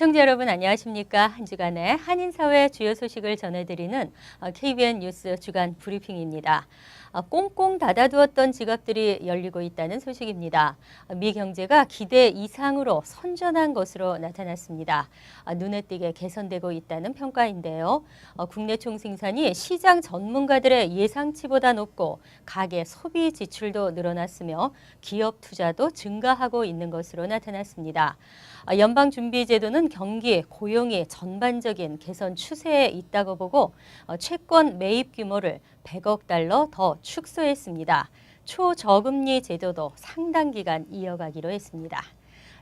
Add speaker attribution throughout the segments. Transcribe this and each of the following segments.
Speaker 1: 시청자 여러분 안녕하십니까? 한 주간의 한인사회 주요 소식을 전해드리는 KBN 뉴스 주간 브리핑입니다. 꽁꽁 닫아두었던 지갑들이 열리고 있다는 소식입니다. 미 경제가 기대 이상으로 선전한 것으로 나타났습니다. 눈에 띄게 개선되고 있다는 평가인데요. 국내 총생산이 시장 전문가들의 예상치보다 높고 가계 소비 지출도 늘어났으며 기업 투자도 증가하고 있는 것으로 나타났습니다. 연방준비제도는 경기, 고용이 전반적인 개선 추세에 있다고 보고 채권 매입 규모를 100억 달러 더 축소했습니다. 초저금리 제도도 상당 기간 이어가기로 했습니다.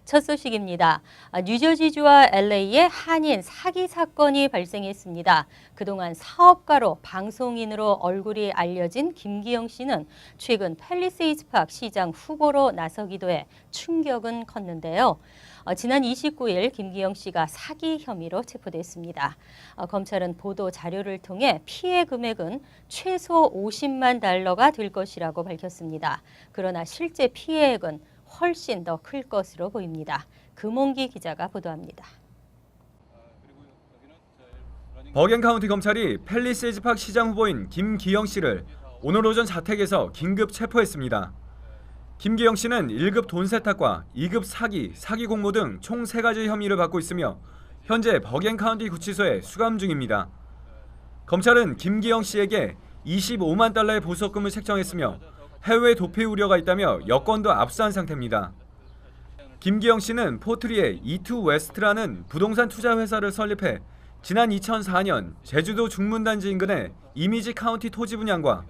Speaker 1: 첫 소식입니다. 뉴저지주와 LA에 한인 사기 사건이 발생했습니다. 그동안 사업가로 방송인으로 얼굴이 알려진 김기영 씨는 최근 팰리세이드 파크 시장 후보로 나서기도 해 충격은 컸는데요. 지난 29일 김기영 씨가 사기 혐의로 체포됐습니다. 검찰은 보도 자료를 통해 피해 금액은 최소 50만 달러가 될 것이라고 밝혔습니다. 그러나 실제 피해액은 훨씬 더 클 것으로 보입니다. 금홍기 기자가 보도합니다.
Speaker 2: 버겐 카운티 검찰이 팰리세이드 파크 시장 후보인 김기영 씨를 오늘 오전 자택에서 긴급 체포했습니다. 김기영 씨는 1급 돈 세탁과 2급 사기 공모 등 총 3가지 혐의를 받고 있으며 현재 버겐 카운티 구치소에 수감 중입니다. 검찰은 김기영 씨에게 25만 달러의 보석금을 책정했으며 해외 도피 우려가 있다며 여권도 압수한 상태입니다. 김기영 씨는 포트리에 E2 웨스트라는 부동산 투자 회사를 설립해 지난 2004년 제주도 중문단지 인근의 이미지 카운티 토지 분양과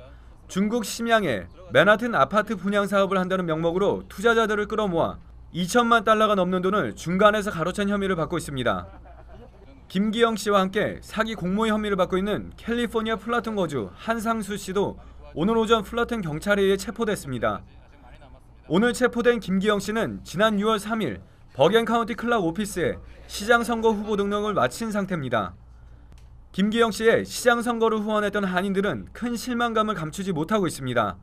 Speaker 2: 중국 심양의 맨하튼 아파트 분양 사업을 한다는 명목으로 투자자들을 끌어모아 2천만 달러가 넘는 돈을 중간에서 가로챈 혐의를 받고 있습니다. 김기영 씨와 함께 사기 공모 혐의를 받고 있는 캘리포니아 플라튼 거주 한상수 씨도 오늘 오전 플라튼 경찰에 의해 체포됐습니다. 오늘 체포된 김기영 씨는 지난 6월 3일 버겐 카운티 클락 오피스에 시장 선거 후보 등록을 마친 상태입니다. 김기영 씨의 시장 선거를 후원했던 한인들은 큰 실망감을 감추지 못하고 있습니다.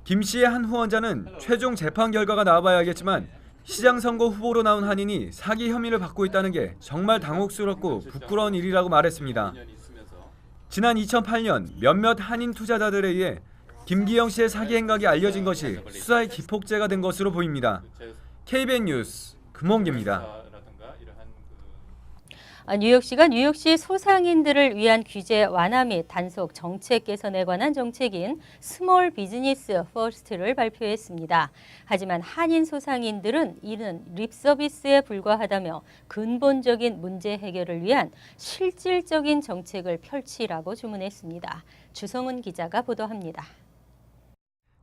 Speaker 2: 김 씨의 한 후원자는 최종 재판 결과가 나와봐야겠지만 시장 선거 후보로 나온 한인이 사기 혐의를 받고 있다는 게 정말 당혹스럽고 부끄러운 일이라고 말했습니다. 지난 2008년 몇몇 한인 투자자들에 의해 김기영 씨의 사기 행각이 알려진 것이 수사의 기폭제가 된 것으로 보입니다. KBN 뉴스 금홍기입니다.
Speaker 1: 뉴욕시가 뉴욕시 소상인들을 위한 규제 완화 및 단속 정책 개선에 관한 정책인 스몰 비즈니스 퍼스트를 발표했습니다. 하지만 한인 소상인들은 이는 립 서비스에 불과하다며 근본적인 문제 해결을 위한 실질적인 정책을 펼치라고 주문했습니다. 주성은 기자가 보도합니다.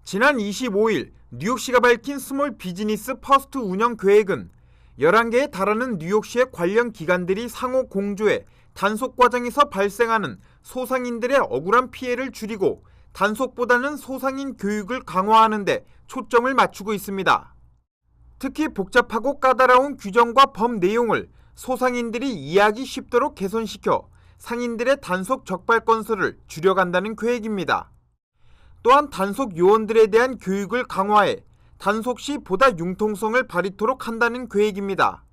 Speaker 3: 지난 25일 뉴욕시가 밝힌 스몰 비즈니스 퍼스트 운영 계획은 11개에 달하는 뉴욕시의 관련 기관들이 상호 공조해 단속 과정에서 발생하는 소상인들의 억울한 피해를 줄이고 단속보다는 소상인 교육을 강화하는 데 초점을 맞추고 있습니다. 특히 복잡하고 까다로운 규정과 법 내용을 소상인들이 이해하기 쉽도록 개선시켜 상인들의 단속 적발 건수를 줄여간다는 계획입니다. 또한 단속 요원들에 대한 교육을 강화해 단속 시 보다 융통성을 발휘토록 한다는 계획입니다.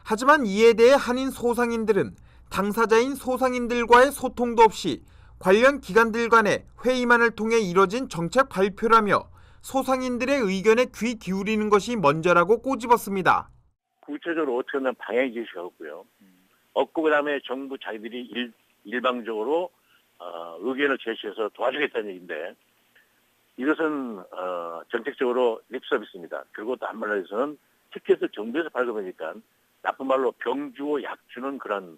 Speaker 3: 하지만 이에 대해 한인 소상인들은 당사자인 소상인들과의 소통도 없이 관련 기관들 간의 회의만을 통해 이뤄진 정책 발표라며 소상인들의 의견에 귀 기울이는 것이 먼저라고 꼬집었습니다.
Speaker 4: 구체적으로 어떻게 하면 방향 제시가 없고요. 없고 그다음에 정부 자기들이 일방적으로 의견을 제시해서 도와주겠다는 얘기인데 이것은 정책적으로 립서비스입니다. 그리고 또 한말로해서는 티켓을 정부에서 발급하니까 나쁜 말로 병 주고 약 주는 그런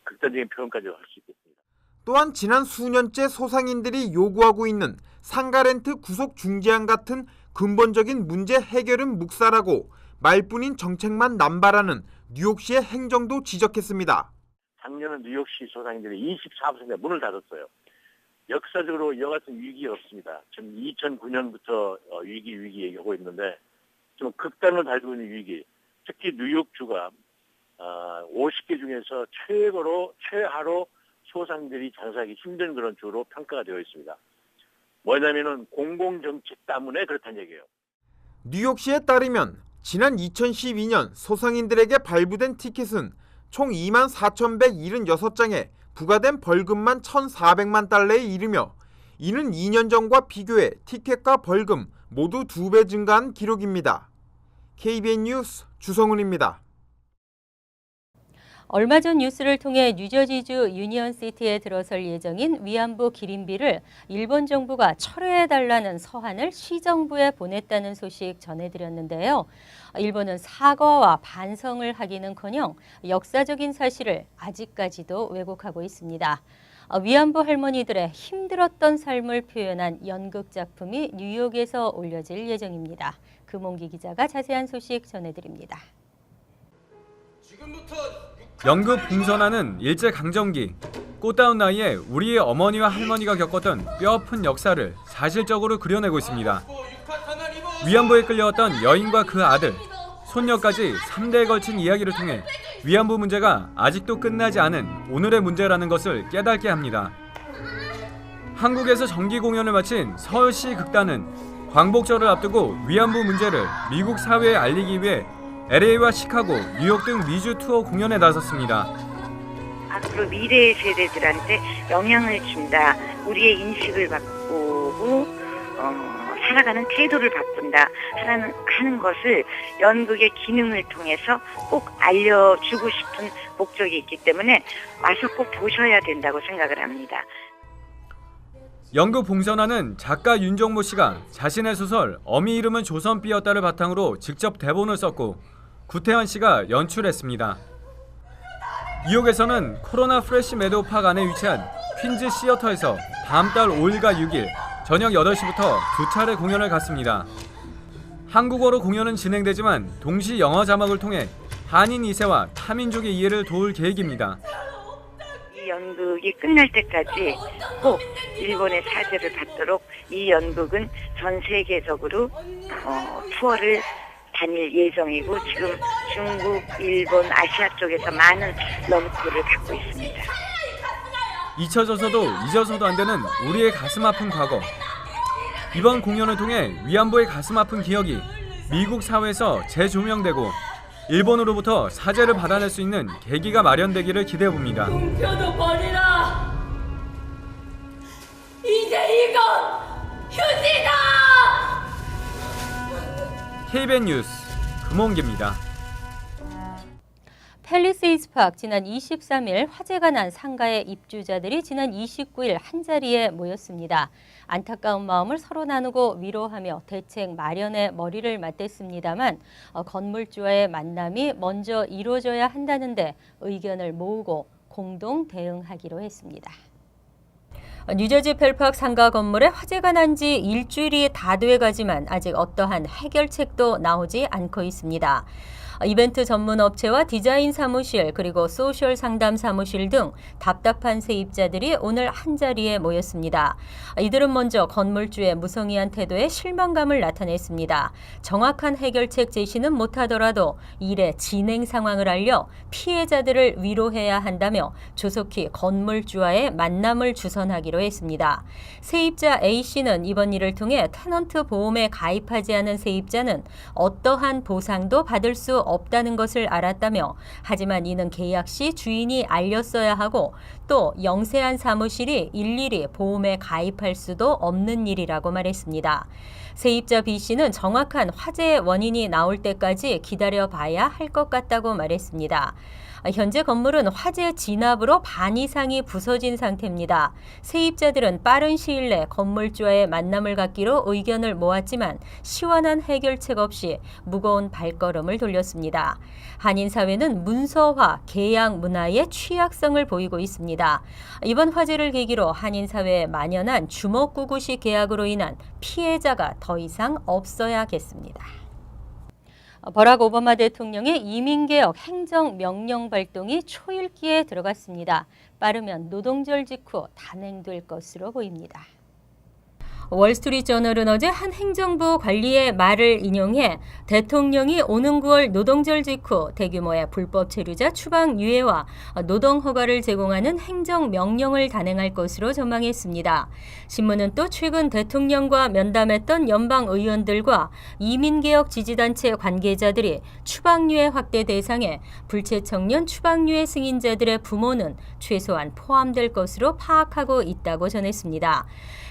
Speaker 4: 극단적인 표현까지 할 수 있겠습니다.
Speaker 3: 또한 지난 수년째 소상인들이 요구하고 있는 상가 렌트 구속 중지안 같은 근본적인 문제 해결은 묵살하고 말뿐인 정책만 남발하는 뉴욕시의 행정도 지적했습니다.
Speaker 4: 작년은 뉴욕시 소상인들이 24% 문을 닫았어요. 역사적으로 이와 같은 위기가 없습니다. 지금 2009년부터 위기 얘기하고 있는데 좀 극단을 달고 있는 위기, 특히 뉴욕주가 50개 중에서 최하로 소상인들이 장사하기 힘든 그런 주로 평가가 되어 있습니다. 뭐냐면은 공공정책 때문에 그렇다는 얘기예요.
Speaker 3: 뉴욕시에 따르면 지난 2012년 소상인들에게 발부된 티켓은 총 24,176장에 부과된 벌금만 1,400만 달러에 이르며 이는 2년 전과 비교해 티켓과 벌금 모두 2배 증가한 기록입니다. KBN 뉴스 주성훈입니다.
Speaker 1: 얼마 전 뉴스를 통해 뉴저지주 유니언시티에 들어설 예정인 위안부 기린비를 일본 정부가 철회해달라는 서한을 시정부에 보냈다는 소식 전해드렸는데요. 일본은 사과와 반성을 하기는커녕 역사적인 사실을 아직까지도 왜곡하고 있습니다. 위안부 할머니들의 힘들었던 삶을 표현한 연극 작품이 뉴욕에서 올려질 예정입니다. 금홍기 기자가 자세한 소식 전해드립니다.
Speaker 2: 연극 봉선화는 일제강점기 꽃다운 나이에 우리의 어머니와 할머니가 겪었던 뼈아픈 역사를 사실적으로 그려내고 있습니다. 위안부에 끌려왔던 여인과 그 아들, 손녀까지 3대에 걸친 이야기를 통해 위안부 문제가 아직도 끝나지 않은 오늘의 문제라는 것을 깨닫게 합니다. 한국에서 정기 공연을 마친 서울시 극단은 광복절을 앞두고 위안부 문제를 미국 사회에 알리기 위해 LA와 시카고, 뉴욕 등 미주 투어 공연에 나섰습니다.
Speaker 5: 앞으로 미래의 세대들한테 영향을 준다. 우리의 인식을 바꾸고 살아가는 태도를 바꾼다 하는 것을 연극의 기능을 통해서 꼭 알려주고 싶은 목적이 있기 때문에 와서 꼭 보셔야 된다고 생각을 합니다.
Speaker 2: 연극 봉선화는 작가 윤정모 씨가 자신의 소설 어미 이름은 조선비였다를 바탕으로 직접 대본을 썼고 구태환 씨가 연출했습니다. 뉴욕에서는 코로나 프레시 메도우 파크 안에 위치한 퀸즈 시어터에서 다음 달 5일과 6일 저녁 8시부터 2차례 공연을 갖습니다. 한국어로 공연은 진행되지만 동시 영어 자막을 통해 한인 2세와 타민족의 이해를 도울 계획입니다.
Speaker 5: 이 연극이 끝날 때까지 꼭 일본의 사죄를 받도록 이 연극은 전 세계적으로 투어를 다닐 예정이고 지금 중국, 일본, 아시아 쪽에서 많은 런크를 갖고 있습니다.
Speaker 2: 잊혀져서도 잊어서도 안 되는 우리의 가슴 아픈 과거. 이번 공연을 통해 위안부의 가슴 아픈 기억이 미국 사회에서 재조명되고 일본으로부터 사죄를 받아낼 수 있는 계기가 마련되기를 기대해봅니다.
Speaker 6: 표도 버리라. 이제 이건 휴지다.
Speaker 2: KBN 뉴스 금홍기입니다.
Speaker 1: 팰리세이드 파크 지난 23일 화재가 난 상가의 입주자들이 지난 29일 한자리에 모였습니다. 안타까운 마음을 서로 나누고 위로하며 대책 마련에 머리를 맞댔습니다만 건물주와의 만남이 먼저 이루어져야 한다는데 의견을 모으고 공동 대응하기로 했습니다. 뉴저지 펠팍 상가 건물에 화재가 난 지 일주일이 다 돼가지만 아직 어떠한 해결책도 나오지 않고 있습니다. 이벤트 전문 업체와 디자인 사무실 그리고 소셜 상담 사무실 등 답답한 세입자들이 오늘 한자리에 모였습니다. 이들은 먼저 건물주의 무성의한 태도에 실망감을 나타냈습니다. 정확한 해결책 제시는 못하더라도 일의 진행 상황을 알려 피해자들을 위로해야 한다며 조속히 건물주와의 만남을 주선하기로 했습니다. 세입자 A씨는 이번 일을 통해 테넌트 보험에 가입하지 않은 세입자는 어떠한 보상도 받을 수 없다는 것을 알았다며 하지만 이는 계약 시 주인이 알렸어야 하고 또 영세한 사무실이 일일이 보험에 가입할 수도 없는 일이라고 말했습니다. 세입자 B씨는 정확한 화재의 원인이 나올 때까지 기다려봐야 할 것 같다고 말했습니다. 현재 건물은 화재 진압으로 반 이상이 부서진 상태입니다. 세입자들은 빠른 시일 내 건물주와의 만남을 갖기로 의견을 모았지만 시원한 해결책 없이 무거운 발걸음을 돌렸습니다. 한인사회는 문서화, 계약 문화의 취약성을 보이고 있습니다. 이번 화재를 계기로 한인사회에 만연한 주먹구구식 계약으로 인한 피해자가 더 이상 없어야겠습니다. 버락 오바마 대통령의 이민개혁 행정명령 발동이 초읽기에 들어갔습니다. 빠르면 노동절 직후 단행될 것으로 보입니다. 월스트리트저널은 어제 한 행정부 관리의 말을 인용해 대통령이 오는 9월 노동절 직후 대규모의 불법 체류자 추방 유예와 노동 허가를 제공하는 행정명령을 단행할 것으로 전망했습니다. 신문은 또 최근 대통령과 면담했던 연방 의원들과 이민개혁 지지단체 관계자들이 추방유예 확대 대상에 불체청년 추방유예 승인자들의 부모는 최소한 포함될 것으로 파악하고 있다고 전했습니다.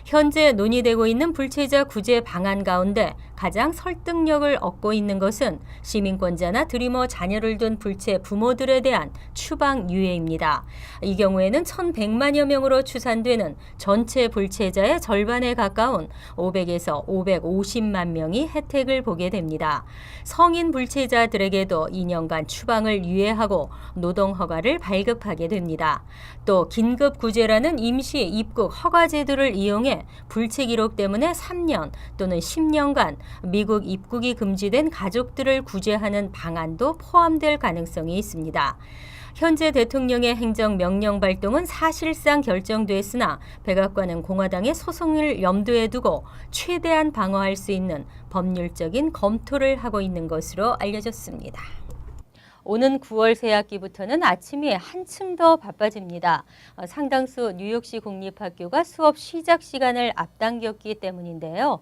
Speaker 1: 현재 논의되고 있는 불체자 구제 방안 가운데 가장 설득력을 얻고 있는 것은 시민권자나 드리머 자녀를 둔 불체 부모들에 대한 추방 유예입니다. 이 경우에는 1,100만여 명으로 추산되는 전체 불체자의 절반에 가까운 500에서 550만 명이 혜택을 보게 됩니다. 성인 불체자들에게도 2년간 추방을 유예하고 노동 허가를 발급하게 됩니다. 또 긴급 구제라는 임시 입국 허가 제도를 이용해 불체 기록 때문에 3년 또는 10년간 미국 입국이 금지된 가족들을 구제하는 방안도 포함될 가능성이 있습니다. 현재 대통령의 행정명령 발동은 사실상 결정됐으나 백악관은 공화당의 소송을 염두에 두고 최대한 방어할 수 있는 법률적인 검토를 하고 있는 것으로 알려졌습니다. 오는 9월 새학기부터는 아침이 한층 더 바빠집니다. 상당수 뉴욕시 공립학교가 수업 시작 시간을 앞당겼기 때문인데요.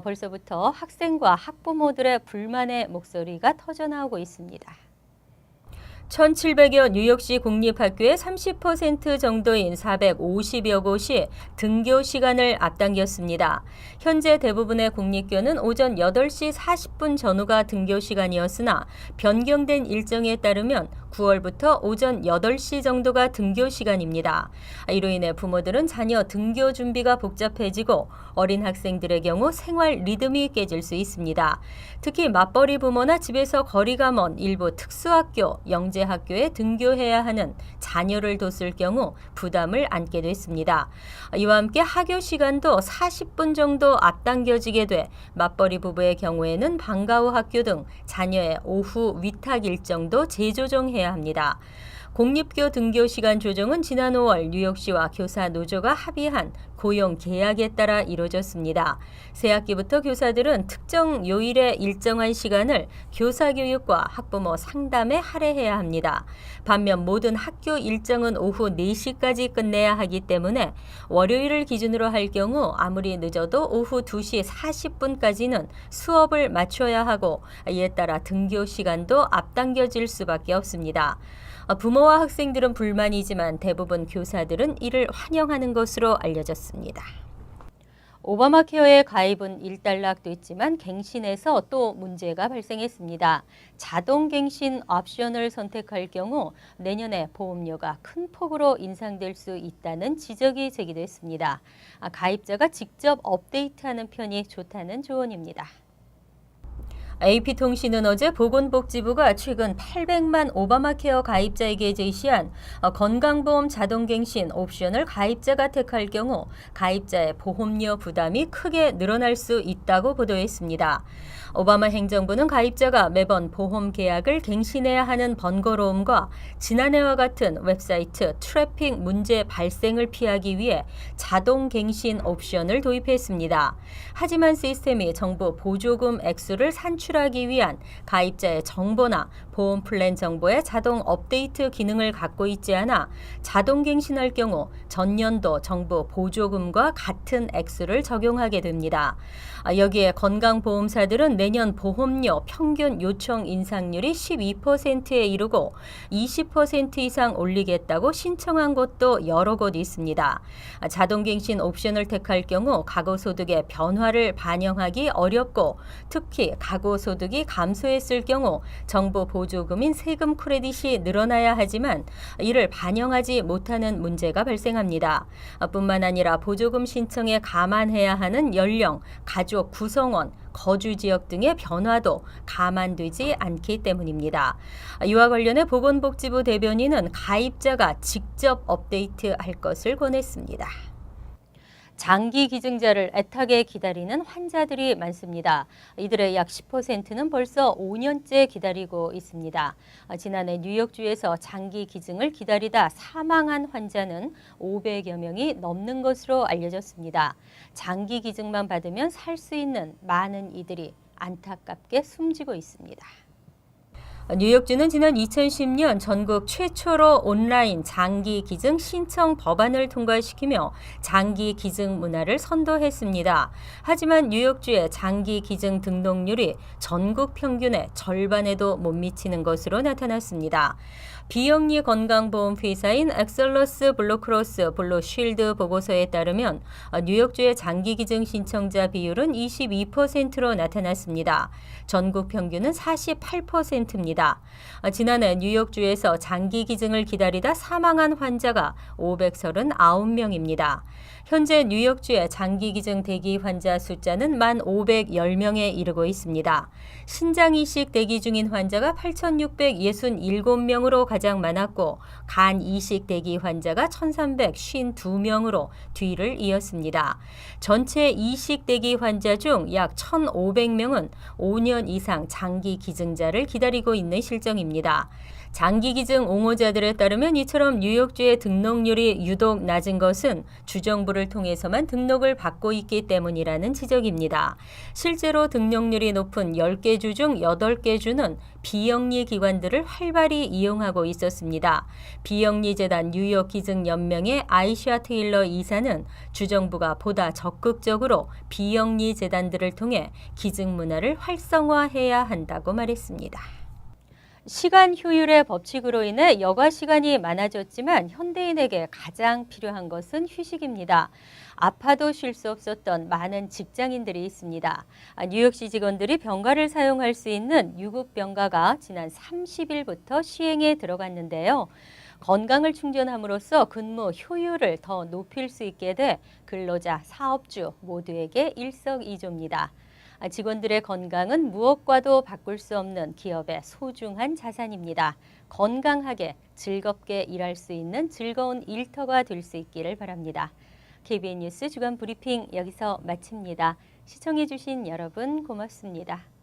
Speaker 1: 벌써부터 학생과 학부모들의 불만의 목소리가 터져나오고 있습니다. 1,700여 뉴욕시 공립학교의 30% 정도인 450여 곳이 등교 시간을 앞당겼습니다. 현재 대부분의 공립교는 오전 8시 40분 전후가 등교 시간이었으나 변경된 일정에 따르면 9월부터 오전 8시 정도가 등교 시간입니다. 이로 인해 부모들은 자녀 등교 준비가 복잡해지고 어린 학생들의 경우 생활 리듬이 깨질 수 있습니다. 특히 맞벌이 부모나 집에서 거리가 먼 일부 특수학교, 영재학교에 등교해야 하는 자녀를 뒀을 경우 부담을 안게 됐습니다. 이와 함께 학교 시간도 40분 정도 앞당겨지게 돼 맞벌이 부부의 경우에는 방과 후 학교 등 자녀의 오후 위탁 일정도 재조정해야 합니다. 공립교 등교 시간 조정은 지난 5월 뉴욕시와 교사 노조가 합의한 고용 계약에 따라 이루어졌습니다. 새학기부터 교사들은 특정 요일의 일정한 시간을 교사 교육과 학부모 상담에 할애해야 합니다. 반면 모든 학교 일정은 오후 4시까지 끝내야 하기 때문에 월요일을 기준으로 할 경우 아무리 늦어도 오후 2시 40분까지는 수업을 마쳐야 하고 이에 따라 등교 시간도 앞당겨질 수밖에 없습니다. 부모와 학생들은 불만이지만 대부분 교사들은 이를 환영하는 것으로 알려졌습니다. 오바마 케어의 가입은 일단락됐지만 갱신에서 또 문제가 발생했습니다. 자동 갱신 옵션을 선택할 경우 내년에 보험료가 큰 폭으로 인상될 수 있다는 지적이 제기됐습니다. 가입자가 직접 업데이트하는 편이 좋다는 조언입니다. AP통신은 어제 보건복지부가 최근 800만 오바마 케어 가입자에게 제시한 건강보험 자동갱신 옵션을 가입자가 택할 경우 가입자의 보험료 부담이 크게 늘어날 수 있다고 보도했습니다. 오바마 행정부는 가입자가 매번 보험 계약을 갱신해야 하는 번거로움과 지난해와 같은 웹사이트 트래픽 문제 발생을 피하기 위해 자동갱신 옵션을 도입했습니다. 하지만 시스템이 정부 보조금 액수를 산출하기 위한 가입자의 정보나 보험 플랜 정보의 자동 업데이트 기능을 갖고 있지 않아 자동 갱신할 경우 전년도 정부 보조금과 같은 액수를 적용하게 됩니다. 여기에 건강보험사들은 내년 보험료 평균 요청 인상률이 12%에 이르고 20% 이상 올리겠다고 신청한 곳도 여러 곳 있습니다. 자동갱신 옵션을 택할 경우 가구소득의 변화를 반영하기 어렵고 특히 가구소득이 감소했을 경우 정부 보조금인 세금 크레딧이 늘어나야 하지만 이를 반영하지 못하는 문제가 발생합니다. 뿐만 아니라 보조금 신청에 감안해야 하는 연령, 가족 구성원, 거주 지역 등의 변화도 감안되지 않기 때문입니다. 이와 관련해 보건복지부 대변인은 가입자가 직접 업데이트할 것을 권했습니다. 장기 기증자를 애타게 기다리는 환자들이 많습니다. 이들의 약 10%는 벌써 5년째 기다리고 있습니다. 지난해 뉴욕주에서 장기 기증을 기다리다 사망한 환자는 500여 명이 넘는 것으로 알려졌습니다. 장기 기증만 받으면 살 수 있는 많은 이들이 안타깝게 숨지고 있습니다. 뉴욕주는 지난 2010년 전국 최초로 온라인 장기 기증 신청 법안을 통과시키며 장기 기증 문화를 선도했습니다. 하지만 뉴욕주의 장기 기증 등록률이 전국 평균의 절반에도 못 미치는 것으로 나타났습니다. 비영리 건강보험 회사인 엑셀러스 블루크로스 블루쉴드 보고서에 따르면 뉴욕주의 장기 기증 신청자 비율은 22%로 나타났습니다. 전국 평균은 48%입니다. 지난해 뉴욕주에서 장기 기증을 기다리다 사망한 환자가 539명입니다. 현재 뉴욕주의 장기 기증 대기 환자 숫자는 1,510명에 이르고 있습니다. 신장 이식 대기 중인 환자가 8,667명으로 가장 많았고 간 이식 대기 환자가 1,352명으로 뒤를 이었습니다. 전체 이식 대기 환자 중 약 1,500명은 5년 이상 장기 기증자를 기다리고 있는 실정입니다. 장기 기증 옹호자들에 따르면 이처럼 뉴욕주의 등록률이 유독 낮은 것은 주정부를 통해서만 등록을 받고 있기 때문이라는 지적입니다. 실제로 등록률이 높은 10개 주 중 8개 주는 비영리 기관들을 활발히 이용하고 있었습니다. 비영리재단 뉴욕 기증연맹의 아이샤 테일러 이사는 주정부가 보다 적극적으로 비영리 재단들을 통해 기증 문화를 활성화해야 한다고 말했습니다. 시간 효율의 법칙으로 인해 여가 시간이 많아졌지만 현대인에게 가장 필요한 것은 휴식입니다. 아파도 쉴 수 없었던 많은 직장인들이 있습니다. 뉴욕시 직원들이 병가를 사용할 수 있는 유급병가가 지난 30일부터 시행에 들어갔는데요. 건강을 충전함으로써 근무 효율을 더 높일 수 있게 돼 근로자, 사업주 모두에게 일석이조입니다. 직원들의 건강은 무엇과도 바꿀 수 없는 기업의 소중한 자산입니다. 건강하게 즐겁게 일할 수 있는 즐거운 일터가 될 수 있기를 바랍니다. KBN 뉴스 주간 브리핑 여기서 마칩니다. 시청해 주신 여러분 고맙습니다.